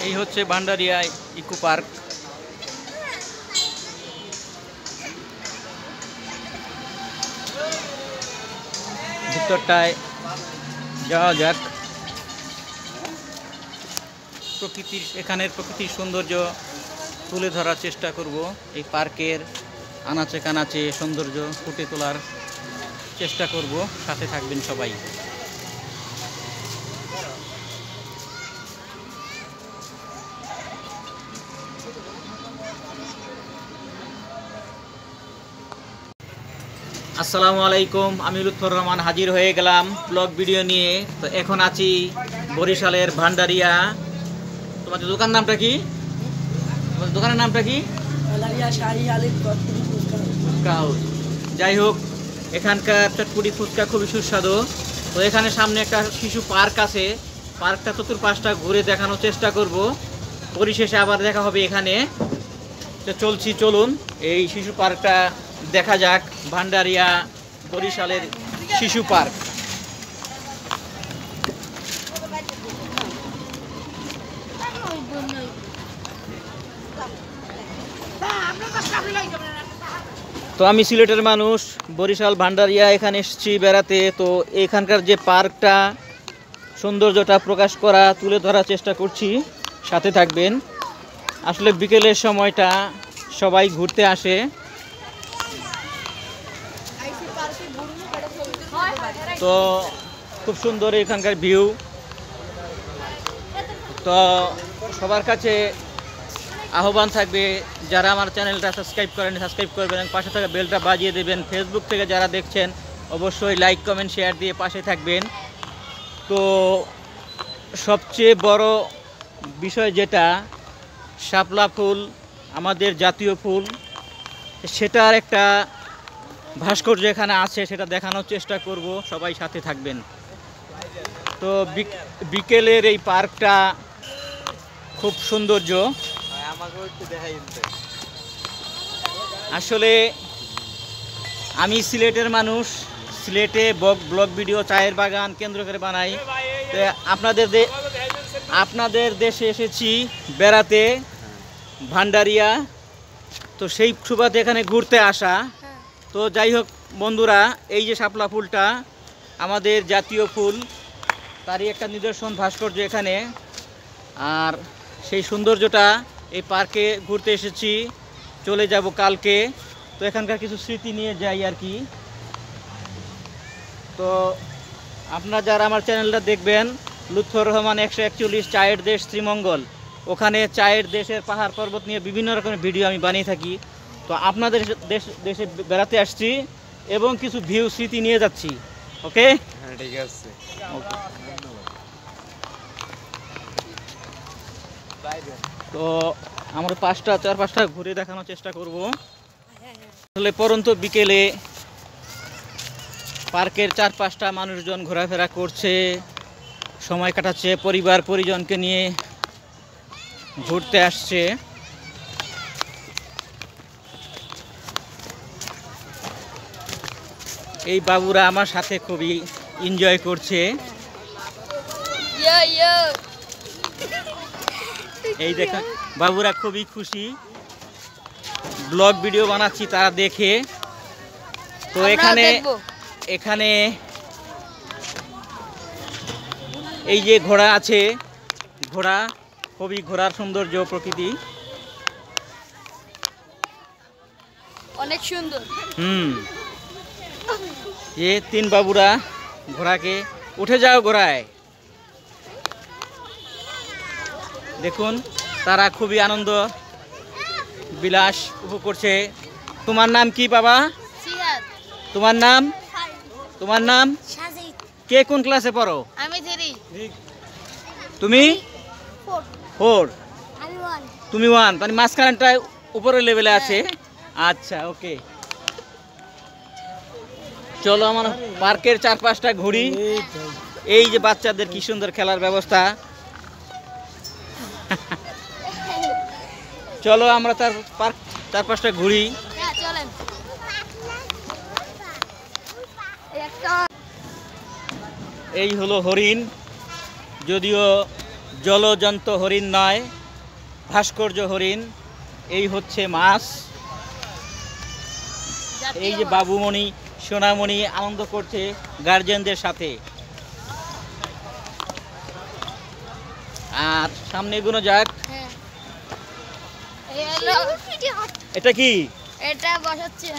এই হচ্ছে Bhandaria eco park. ভিতরটায় যাওয়া যাক। এখানের প্রকৃতির সৌন্দর্য তুলে ধরার চেষ্টা করব। এই পার্কের আনাচে কানাচে সৌন্দর্য ফুটে তোলার চেষ্টা করব। সাথে থাকবেন সবাই। আসসালামু আলাইকুম, আমি লুৎফর রহমান হাজির হয়ে গেলাম ব্লগ ভিডিও নিয়ে। তো এখন আছি বরিশালের ভান্ডারিয়া। তোমাদের দোকান নামটা কি? তোমাদের দোকানের নামটা কি? যাই হোক, এখানকার চটপুটি ফুচকা খুবই সুস্বাদু। তো এখানে সামনে একটা শিশু পার্ক আছে। পার্কটা চতুর্পাশটা ঘুরে দেখানোর চেষ্টা করব। পরিশেষে আবার দেখা হবে এখানে। তো চলুন এই শিশু পার্কটা দেখা যাক। ভান্ডারিয়া বরিশালের শিশু পার্ক। তো আমি সিলেটের মানুষ, বরিশাল ভান্ডারিয়া এখানে এসেছি বেড়াতে। তো এখানকার যে পার্কটা সৌন্দর্যটা প্রকাশ করা তুলে ধরার চেষ্টা করছি, সাথে থাকবেন। আসলে বিকেলের সময়টা সবাই ঘুরতে আসে। তো খুব সুন্দর এখানকার ভিউ। তো সবার কাছে আহ্বান থাকবে, যারা আমার চ্যানেলটা সাবস্ক্রাইব করেন সাবস্ক্রাইব করবেন এবং পাশে থাকা বেলটা বাজিয়ে দেবেন। ফেসবুক থেকে যারা দেখছেন অবশ্যই লাইক কমেন্ট শেয়ার দিয়ে পাশে থাকবেন। তো সবচেয়ে বড় বিষয় যেটা, শাপলা ফুল আমাদের জাতীয় ফুল, সেটার একটা ভাস্কর্য এখানে আছে, সেটা দেখানোর চেষ্টা করব। সবাই সাথে থাকবেন। তো বিকেলের এই পার্কটা খুব সৌন্দর্য। আসলে আমি সিলেটের মানুষ, সিলেটে ব্লগ ভিডিও চায়ের বাগান কেন্দ্র করে বানাই। তো আপনাদের দেশে এসেছি বেড়াতে, ভান্ডারিয়া। তো সেই সুবাদে এখানে ঘুরতে আসা। তো যাই হোক বন্ধুরা, এই যে শাপলা ফুলটা আমাদের জাতীয় ফুল, তারই একটা নিদর্শন ভাস্কর্য এখানে। আর সেই সৌন্দর্যটা এই পার্কে ঘুরতে এসেছি, চলে যাব কালকে। তো এখানকার কিছু স্মৃতি নিয়ে যাই আর কি। তো আপনারা যারা আমার চ্যানেলটা দেখবেন, লুৎফর রহমান 141 চায়ের দেশ শ্রীমঙ্গল, ওখানে চায়ের দেশের পাহাড় পর্বত নিয়ে বিভিন্ন রকমের ভিডিও আমি বানিয়ে থাকি। তো আপনাদের দেশে বেড়াতে আসছি এবং কিছু ভিউ স্মৃতি নিয়ে যাচ্ছি। ওকে, হ্যাঁ ঠিক আছে। তো আমরা চার পাঁচটা ঘুরে দেখানোর চেষ্টা করব। আসলে পরন্ত বিকেলে পার্কের চারপাশটা মানুষজন ঘোরাফেরা করছে, সময় কাটাচ্ছে, পরিবার পরিজনকে নিয়ে ঘুরতে আসছে। এই বাবুরা আমার সাথে খুবই এনজয় করছে। এই দেখেন বাবুরা খুবই খুশি, ব্লগ ভিডিও বানাচ্ছি তারা দেখে। তো এখানে এই যে ঘোড়া আছে, ঘোড়া খুবই, ঘোড়ার সৌন্দর্য প্রকৃতি অনেক সুন্দর। যে তিন বাবুরা ঘোড়াকে, উঠে যাও ঘোড়ায়। দেখুন তারা খুবই আনন্দ বিলাস উপভোগ করছে। তোমার নাম কি বাবা? সিহাদ। তোমার নাম? তোমার নাম? সাজিদ। কে কোন ক্লাসে পড়ো? আমি 3। তুমি 4। আমি 1। তুমি 1, মানে মাঝখানটা উপরের লেভেলে আছে। আচ্ছা, ওকে। চলো আমার পার্কের চারপাশটা ঘুরি। এই যে বাচ্চাদের কি সুন্দর খেলার ব্যবস্থা। চলো আমরা তার পার্ক চারপাশটা ঘুরি। হ্যাঁ চলেন। এই হলো হরিণ, যদিও জলজন্ত হরিণ নয়, ভাস্কর্য হরিণ। এই হচ্ছে মাছ। এই যে বাবুমণি সোনামণি আনন্দ করছে গার্জিয়ানদের সাথে। আর সামনে এগোনো যাক। হ্যাঁ। এই হলো এটা কি? এটা বসাচ্ছে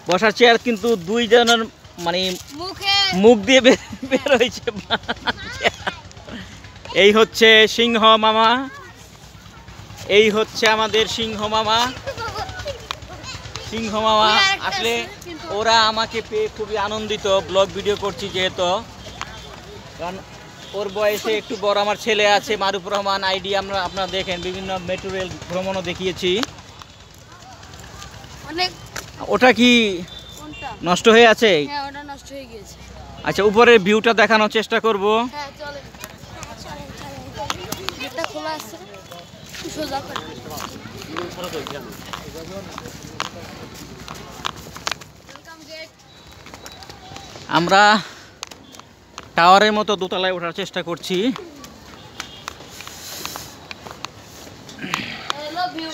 বসার চেয়ার, কিন্তু 2 জনের মানে মুখে মুখ দিয়ে বের হয়েছে। এই হচ্ছে সিংহ মামা, এই হচ্ছে আমাদের সিংহ মামা। সিংহ মামা আসলে ওরা আমাকে পেয়ে খুবই আনন্দিত। ব্লগ ভিডিও করছি যেহেতু, কারণ ওর বয়সে একটু বড় আমার ছেলে আছে মারুফুর রহমান আইডি। আমরা আপনারা দেখেন বিভিন্ন মেট্রো রেল ভ্রমণও দেখিয়েছি। অনেক। ওটা কি কোনটা? নষ্ট হয়ে আছে? হ্যাঁ ওটা নষ্ট হয়ে গিয়েছে। আচ্ছা, উপরের ভিউটা দেখানোর চেষ্টা করব। হ্যাঁ চলেন। এটা খোলা আছে, সোজা করে। Welcome gate. আমরা টাওয়ারের মতো দোতলায় ওঠার চেষ্টা করছি। Hello view.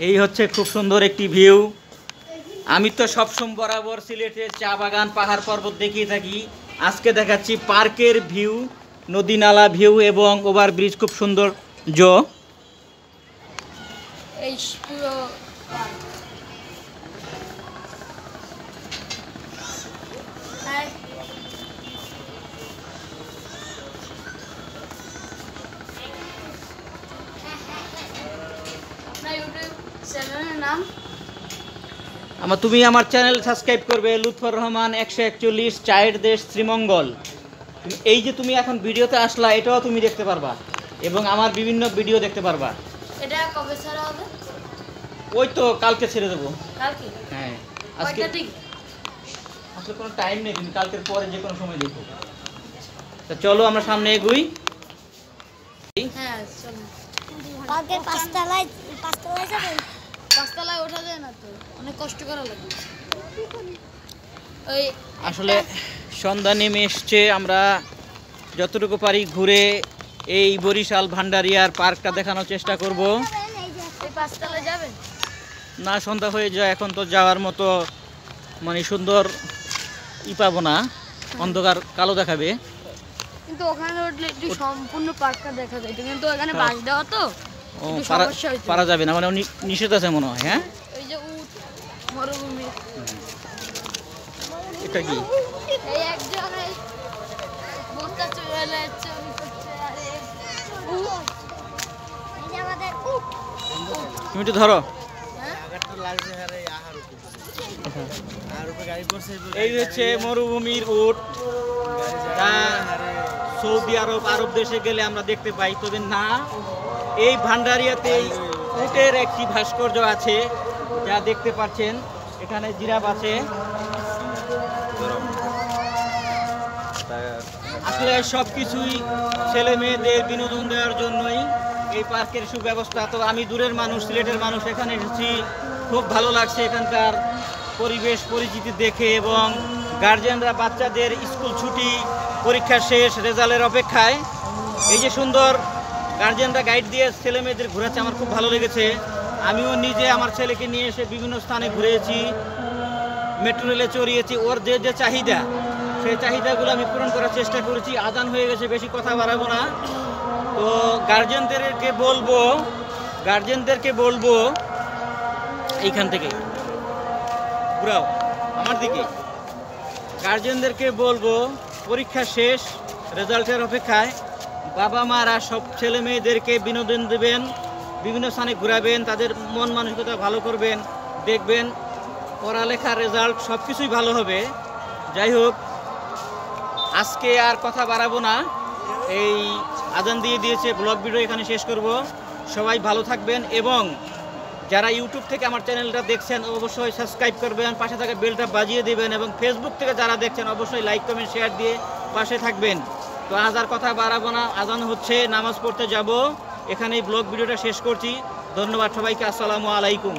এই হচ্ছে খুব সুন্দর একটি ভিউ। আমি তো সবসময় বরাবর সিলেটের চা বাগান পাহাড় পর্বত দেখিয়ে থাকি। আজকে দেখাচ্ছি পার্কের ভিউ, নদী নালা ভিউ এবং ওভারব্রিজ খুব সুন্দর। এই পুরো হাই। আপনার ইউটিউব চ্যানেলের নাম? তুমি আমার চ্যানেল সাবস্ক্রাইব করবে, লুৎফর রহমান 141 চায়ের দেশ শ্রীমঙ্গল। এই যে তুমি এখন ভিডিওতে আসলা, এটাও তুমি দেখতে পারবা এবং আমার বিভিন্ন ভিডিও দেখতে পারবা। এটা কবে ছাড়া হবে? ওই তো কালকে ছেড়ে দেবো। কালকে? হ্যাঁ, আজকে কয়টা ঠিক? আসলে কোনো টাইম নেই, তুমি কালকের পরে যে কোনো সময় দেখো। তা চলো আমরা সামনে এগোই। হ্যাঁ চলো। কালকে পাঁচতলায় যাবেন? 5 তলায় ওঠা যায় না তো, অনেক কষ্ট করা লাগে। ওই আসলে সন্ধ্যা নেমে এসছে, আমরা যতটুকু পারি ঘুরে এই বরিশাল ভান্ডারিয়ার পার্কটা দেখানোর চেষ্টা করব। এই 5 তলায় যাবেন? না, সন্ধ্যা হয়ে যায়, এখন তো যাওয়ার মতো মানে সুন্দর পাবো না, অন্ধকার কালো দেখাবে। কিন্তু ওখানে উঠলে একটু সম্পূর্ণ পার্কটা দেখা যায়, কিন্তু ওখানে বাস দেওয়া তো ও একটু পারা সমস্যা হইতে পারা যাবে না, মানে নিষেধ আছে মনে হয়। হ্যাঁ, ওই যে উট মরুভূমি। এটা কি? এই একজনে বুকটা চলে যাচ্ছে, উনি করছে আরে এই যে আমাদের তুমি একটু ধরো। হ্যাঁ এই হচ্ছে মরুভূমির উট, যা সৌদি আরব দেশে গেলে আমরা দেখতে পাই, তবে না এই ভান্ডারিয়াতে উটের একটি ভাস্কর্য আছে যা দেখতে পাচ্ছেন। এখানে জিরাফ আছে। আসলে সব কিছুই ছেলে মেয়েদের বিনোদন দেওয়ার জন্যই এই পার্কের সুব্যবস্থা। তো আমি দূরের মানুষ, সিলেটের মানুষ, এখানে এসেছি, খুব ভালো লাগছে এখানকার পরিবেশ পরিচিতি দেখে, এবং গার্জিয়ানরা বাচ্চাদের স্কুল ছুটি, পরীক্ষা শেষ, রেজাল্টের অপেক্ষায় এই যে সুন্দর গার্জিয়ানরা গাইড দিয়ে ছেলে মেয়েদের ঘুরাচ্ছে, আমার খুব ভালো লেগেছে। আমিও নিজে আমার ছেলেকে নিয়ে এসে বিভিন্ন স্থানে ঘুরেছি, মেট্রো রেলে চড়িয়েছি। ওর যে যে চাহিদা, সেই চাহিদাগুলো আমি পূরণ করার চেষ্টা করেছি। আজান হয়ে গেছে, বেশি কথা বাড়াবো না। তো গার্জিয়ানদেরকে বলবো এইখান থেকে ঘুরাও আমার দিকে। গার্জিয়ানদেরকে বলবো পরীক্ষা শেষ, রেজাল্টের অপেক্ষায় বাবা মারা সব ছেলে মেয়েদেরকে বিনোদন দেবেন, বিভিন্ন স্থানে ঘোরাবেন, তাদের মন মানসিকতা ভালো করবেন, দেখবেন পড়ালেখার রেজাল্ট সব কিছুই ভালো হবে। যাই হোক, আজকে আর কথা বাড়াবো না, এই আজান দিয়ে দিয়েছে, ব্লগ ভিডিও এখানে শেষ করব। সবাই ভালো থাকবেন এবং যারা ইউটিউব থেকে আমার চ্যানেলটা দেখছেন অবশ্যই সাবস্ক্রাইব করবেন, পাশে থাকা বেলটা বাজিয়ে দেবেন এবং ফেসবুক থেকে যারা দেখছেন অবশ্যই লাইক কমেন্ট শেয়ার দিয়ে পাশে থাকবেন। তো আজ আর কথা বাড়াবো না, আজান হচ্ছে, নামাজ পড়তে যাব, এখানেই ব্লগ ভিডিওটা শেষ করছি। ধন্যবাদ সবাইকে, আসসালামু আলাইকুম।